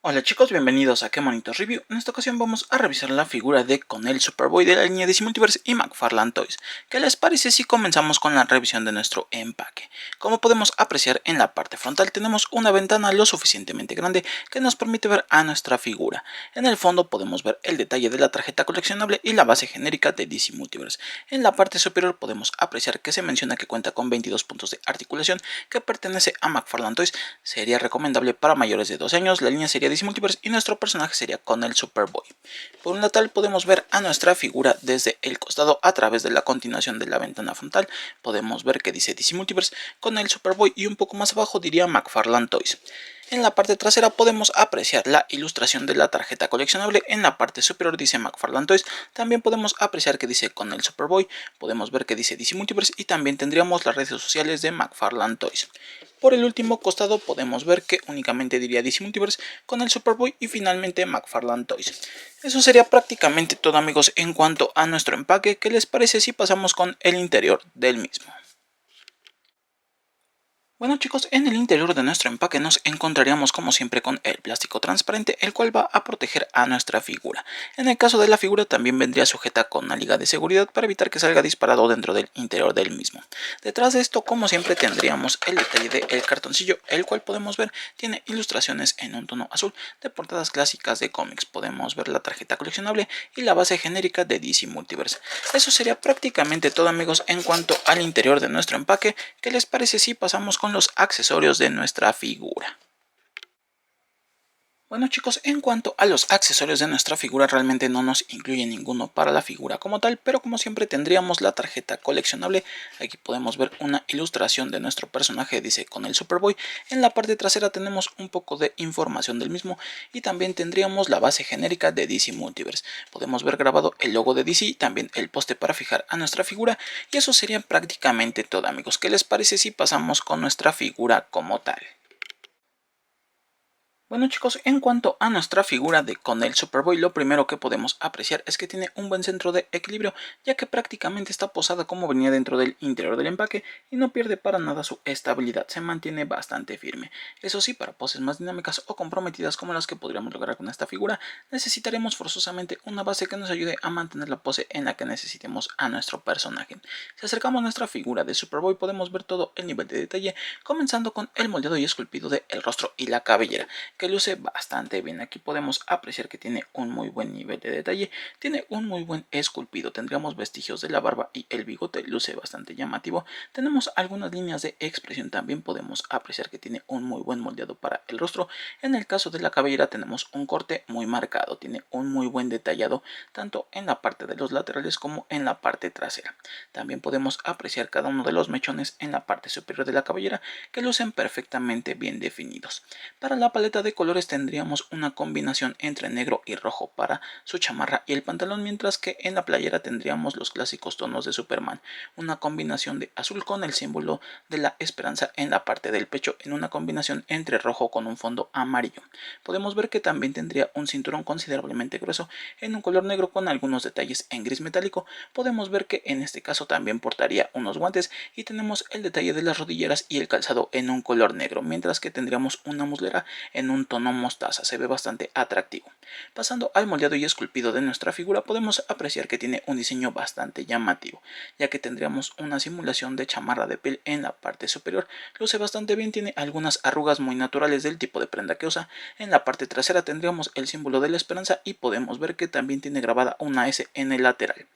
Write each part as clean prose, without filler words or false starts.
Hola chicos, bienvenidos a Qué Monitos Review. En esta ocasión vamos a revisar la figura de Connell Superboy de la línea DC Multiverse y McFarlane Toys. ¿Qué les parece si comenzamos con la revisión de nuestro empaque? Como podemos apreciar en la parte frontal tenemos una ventana lo suficientemente grande que nos permite ver a nuestra figura. En el fondo podemos ver el detalle de la tarjeta coleccionable y la base genérica de DC Multiverse. En la parte superior podemos apreciar que se menciona que cuenta con 22 puntos de articulación que pertenece a McFarlane Toys. Sería recomendable para mayores de 12 años, la línea sería DC Multiverse y nuestro personaje sería Connell Superboy. Por un lateral podemos ver a nuestra figura desde el costado a través de la continuación de la ventana frontal. Podemos ver que dice DC Multiverse, Connell Superboy y un poco más abajo diría McFarlane Toys. En la parte trasera podemos apreciar la ilustración de la tarjeta coleccionable. En la parte superior dice McFarlane Toys. También podemos apreciar que dice Connell Superboy. Podemos ver que dice DC Multiverse y también tendríamos las redes sociales de McFarlane Toys. Por el último costado podemos ver que únicamente diría DC Multiverse con el Superboy y finalmente McFarlane Toys. Eso sería prácticamente todo, amigos, en cuanto a nuestro empaque. ¿Qué les parece si pasamos con el interior del mismo? Bueno chicos, en el interior de nuestro empaque nos encontraríamos como siempre con el plástico transparente, el cual va a proteger a nuestra figura. En el caso de la figura también vendría sujeta con una liga de seguridad para evitar que salga disparado dentro del interior del mismo. Detrás de esto, como siempre, tendríamos el detalle del cartoncillo, el cual podemos ver tiene ilustraciones en un tono azul de portadas clásicas de cómics. Podemos ver la tarjeta coleccionable y la base genérica de DC Multiverse. Eso sería prácticamente todo, amigos, en cuanto al interior de nuestro empaque. ¿Qué les parece si pasamos con los accesorios de nuestra figura? Bueno chicos, en cuanto a los accesorios de nuestra figura, realmente no nos incluye ninguno para la figura como tal, pero como siempre tendríamos la tarjeta coleccionable. Aquí podemos ver una ilustración de nuestro personaje, dice Connell Superboy. En la parte trasera tenemos un poco de información del mismo y también tendríamos la base genérica de DC Multiverse. Podemos ver grabado el logo de DC, también el poste para fijar a nuestra figura, y eso sería prácticamente todo, amigos. ¿Qué les parece si pasamos con nuestra figura como tal? Bueno chicos, en cuanto a nuestra figura de Connell Superboy, lo primero que podemos apreciar es que tiene un buen centro de equilibrio, ya que prácticamente está posada como venía dentro del interior del empaque y no pierde para nada su estabilidad, se mantiene bastante firme. Eso sí, para poses más dinámicas o comprometidas como las que podríamos lograr con esta figura, necesitaremos forzosamente una base que nos ayude a mantener la pose en la que necesitemos a nuestro personaje. Si acercamos nuestra figura de Superboy podemos ver todo el nivel de detalle, comenzando con el moldeado y esculpido del rostro y la cabellera, que luce bastante bien. Aquí podemos apreciar que tiene un muy buen nivel de detalle, tiene un muy buen esculpido, tendríamos vestigios de la barba y el bigote, luce bastante llamativo. Tenemos algunas líneas de expresión, también podemos apreciar que tiene un muy buen moldeado para el rostro. En el caso de la cabellera tenemos un corte muy marcado, tiene un muy buen detallado tanto en la parte de los laterales como en la parte trasera. También podemos apreciar cada uno de los mechones en la parte superior de la cabellera, que lucen perfectamente bien definidos. Para la paleta de colores tendríamos una combinación entre negro y rojo para su chamarra y el pantalón, mientras que en la playera tendríamos los clásicos tonos de Superman, una combinación de azul con el símbolo de la esperanza en la parte del pecho, en una combinación entre rojo con un fondo amarillo. Podemos ver que también tendría un cinturón considerablemente grueso en un color negro con algunos detalles en gris metálico. Podemos ver que en este caso también portaría unos guantes y tenemos el detalle de las rodilleras y el calzado en un color negro, mientras que tendríamos una muslera en un tono mostaza. Se ve bastante atractivo. Pasando al moldeado y esculpido de nuestra figura, podemos apreciar que tiene un diseño bastante llamativo, ya que tendríamos una simulación de chamarra de piel en la parte superior. Luce bastante bien, tiene algunas arrugas muy naturales del tipo de prenda que usa. En la parte trasera tendríamos el símbolo de la esperanza y podemos ver que también tiene grabada una S en el lateral.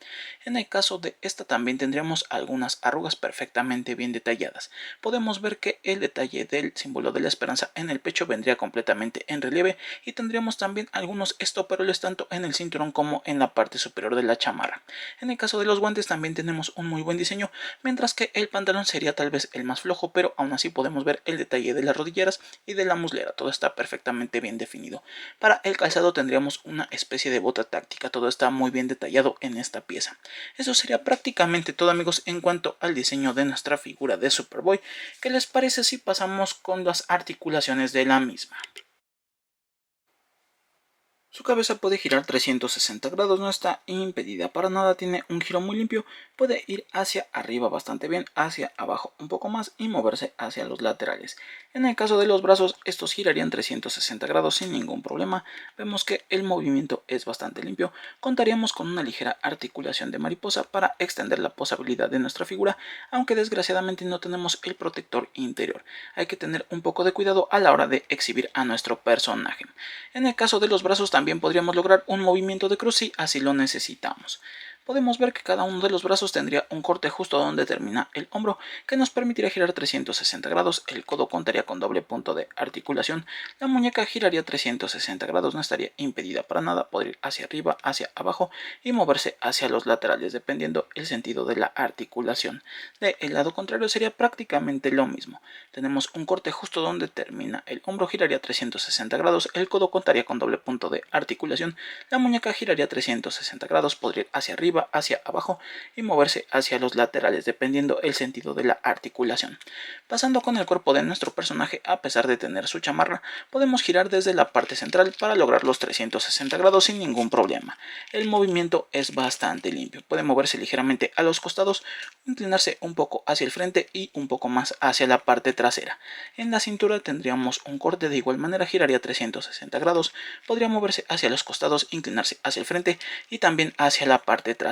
En el caso de esta también tendríamos algunas arrugas perfectamente bien detalladas. Podemos ver que el detalle del símbolo de la esperanza en el pecho vendría completamente en relieve y tendríamos también algunos estoperoles tanto en el cinturón como en la parte superior de la chamarra. En el caso de los guantes también tenemos un muy buen diseño, mientras que el pantalón sería tal vez el más flojo, pero aún así podemos ver el detalle de las rodilleras y de la muslera. Todo está perfectamente bien definido. Para el calzado tendríamos una especie de bota táctica, todo está muy bien detallado en esta pieza. Eso sería prácticamente todo, amigos, en cuanto al diseño de nuestra figura de Superboy. ¿Qué les parece si pasamos con las articulaciones de la misma? Su cabeza puede girar 360 grados, no está impedida para nada, tiene un giro muy limpio, puede ir hacia arriba bastante bien, hacia abajo un poco más y moverse hacia los laterales. En el caso de los brazos, estos girarían 360 grados sin ningún problema. Vemos que el movimiento es bastante limpio. Contaríamos con una ligera articulación de mariposa para extender la posabilidad de nuestra figura, aunque desgraciadamente no tenemos el protector interior. Hay que tener un poco de cuidado a la hora de exhibir a nuestro personaje. En el caso de los brazos también podríamos lograr un movimiento de cruz si así lo necesitamos. Podemos ver que cada uno de los brazos tendría un corte justo donde termina el hombro, que nos permitiría girar 360 grados, el codo contaría con doble punto de articulación, la muñeca giraría 360 grados, no estaría impedida para nada, podría ir hacia arriba, hacia abajo y moverse hacia los laterales dependiendo el sentido de la articulación. Del lado contrario sería prácticamente lo mismo. Tenemos un corte justo donde termina el hombro, giraría 360 grados, el codo contaría con doble punto de articulación, la muñeca giraría 360 grados, podría ir hacia arriba, hacia abajo y moverse hacia los laterales dependiendo el sentido de la articulación. Pasando con el cuerpo de nuestro personaje, a pesar de tener su chamarra, podemos girar desde la parte central para lograr los 360 grados sin ningún problema. El movimiento es bastante limpio, puede moverse ligeramente a los costados, inclinarse un poco hacia el frente y un poco más hacia la parte trasera. En la cintura tendríamos un corte, de igual manera giraría 360 grados, podría moverse hacia los costados, inclinarse hacia el frente y también hacia la parte trasera.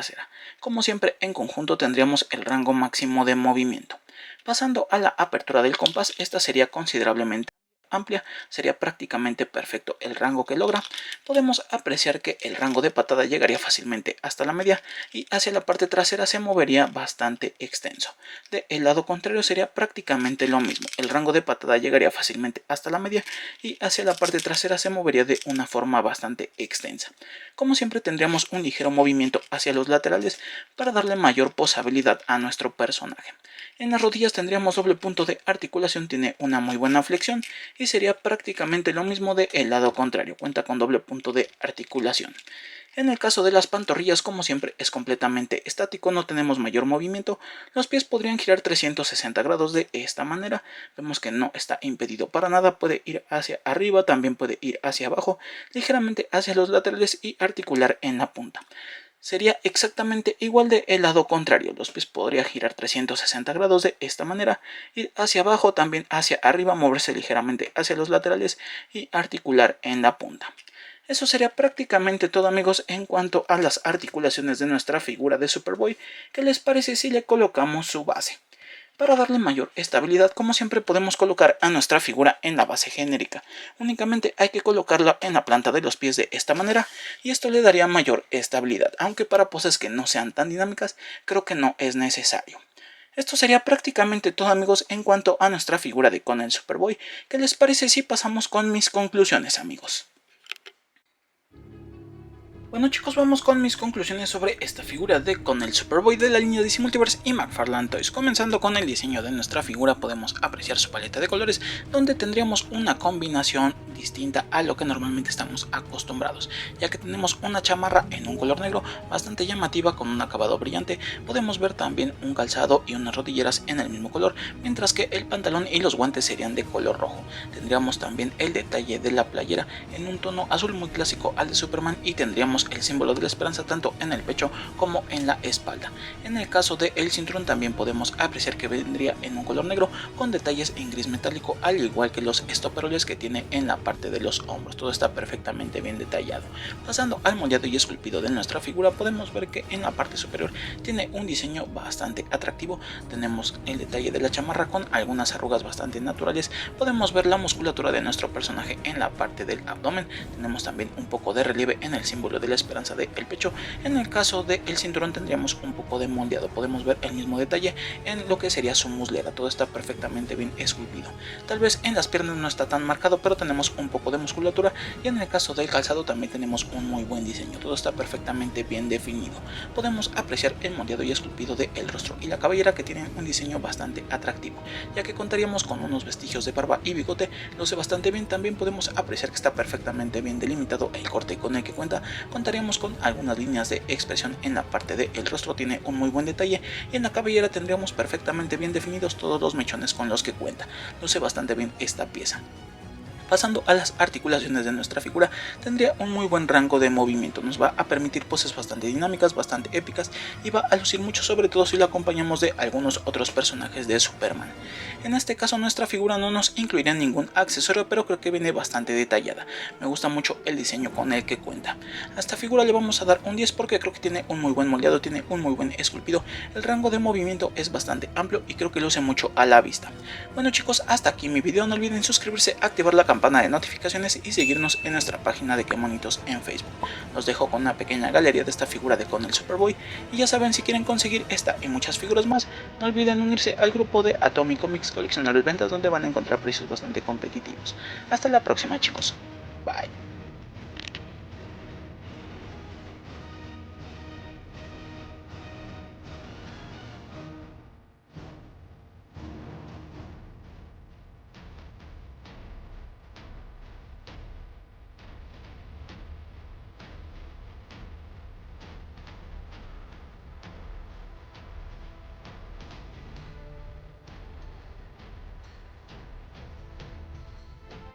Como siempre, en conjunto tendríamos el rango máximo de movimiento. Pasando a la apertura del compás, esta sería considerablemente amplia, sería prácticamente perfecto el rango que logra. Podemos apreciar que el rango de patada llegaría fácilmente hasta la media y hacia la parte trasera se movería bastante extenso. Del lado contrario sería prácticamente lo mismo, el rango de patada llegaría fácilmente hasta la media y hacia la parte trasera se movería de una forma bastante extensa. Como siempre tendríamos un ligero movimiento hacia los laterales para darle mayor posabilidad a nuestro personaje. En las rodillas tendríamos doble punto de articulación, tiene una muy buena flexión y sería prácticamente lo mismo del lado contrario, cuenta con doble punto de articulación. En el caso de las pantorrillas, como siempre, es completamente estático, no tenemos mayor movimiento. Los pies podrían girar 360 grados de esta manera. Vemos que no está impedido para nada, puede ir hacia arriba, también puede ir hacia abajo, ligeramente hacia los laterales y articular en la punta. Sería exactamente igual del lado contrario, los pies podrían girar 360 grados de esta manera, ir hacia abajo, también hacia arriba, moverse ligeramente hacia los laterales y articular en la punta. Eso sería prácticamente todo, amigos, en cuanto a las articulaciones de nuestra figura de Superboy. ¿Qué les parece si le colocamos su base? Para darle mayor estabilidad, como siempre, podemos colocar a nuestra figura en la base genérica. Únicamente hay que colocarla en la planta de los pies de esta manera y esto le daría mayor estabilidad, aunque para poses que no sean tan dinámicas creo que no es necesario. Esto sería prácticamente todo, amigos, en cuanto a nuestra figura de Conan el Superboy. ¿Qué les parece si pasamos con mis conclusiones, amigos? Bueno, chicos, vamos con mis conclusiones sobre esta figura de Conan el Superboy de la línea DC Multiverse y McFarlane Toys. Comenzando con el diseño de nuestra figura, podemos apreciar su paleta de colores, donde tendríamos una combinación distinta a lo que normalmente estamos acostumbrados, ya que tenemos una chamarra en un color negro bastante llamativa con un acabado brillante. Podemos ver también un calzado y unas rodilleras en el mismo color, mientras que el pantalón y los guantes serían de color rojo. Tendríamos también el detalle de la playera en un tono azul muy clásico al de Superman y tendríamos el símbolo de la esperanza tanto en el pecho como en la espalda. En el caso del cinturón también podemos apreciar que vendría en un color negro con detalles en gris metálico, al igual que los estoperoles que tiene en la parte de los hombros. Todo está perfectamente bien detallado. Pasando al moldeado y esculpido de nuestra figura, podemos ver que en la parte superior tiene un diseño bastante atractivo. Tenemos el detalle de la chamarra con algunas arrugas bastante naturales. Podemos ver la musculatura de nuestro personaje en la parte del abdomen. Tenemos también un poco de relieve en el símbolo de la esperanza del pecho. En el caso del cinturón tendríamos un poco de moldeado. Podemos ver el mismo detalle en lo que sería su muslera. Todo está perfectamente bien esculpido. Tal vez en las piernas no está tan marcado, pero tenemos un poco de musculatura, y en el caso del calzado también tenemos un muy buen diseño. Todo está perfectamente bien definido. Podemos apreciar el moldeado y esculpido del rostro y la cabellera, que tienen un diseño bastante atractivo, ya que contaríamos con unos vestigios de barba y bigote. Luce bastante bien. También podemos apreciar que está perfectamente bien delimitado el corte con el que cuenta. Contaríamos con algunas líneas de expresión en la parte del rostro, tiene un muy buen detalle, y en la cabellera tendríamos perfectamente bien definidos todos los mechones con los que cuenta. Luce bastante bien esta pieza. Pasando a las articulaciones de nuestra figura, tendría un muy buen rango de movimiento, nos va a permitir poses bastante dinámicas, bastante épicas y va a lucir mucho, sobre todo si lo acompañamos de algunos otros personajes de Superman. En este caso nuestra figura no nos incluiría ningún accesorio, pero creo que viene bastante detallada, me gusta mucho el diseño con el que cuenta. A esta figura le vamos a dar un 10 porque creo que tiene un muy buen moldeado, tiene un muy buen esculpido, el rango de movimiento es bastante amplio y creo que luce mucho a la vista. Bueno chicos, hasta aquí mi video, no olviden suscribirse, activar la campana de notificaciones y seguirnos en nuestra página de Qué Monitos en Facebook. Los dejo con una pequeña galería de esta figura de Con el Superboy y ya saben, si quieren conseguir esta y muchas figuras más, no olviden unirse al grupo de Atomic Comics Coleccionables Ventas, donde van a encontrar precios bastante competitivos. Hasta la próxima chicos, bye.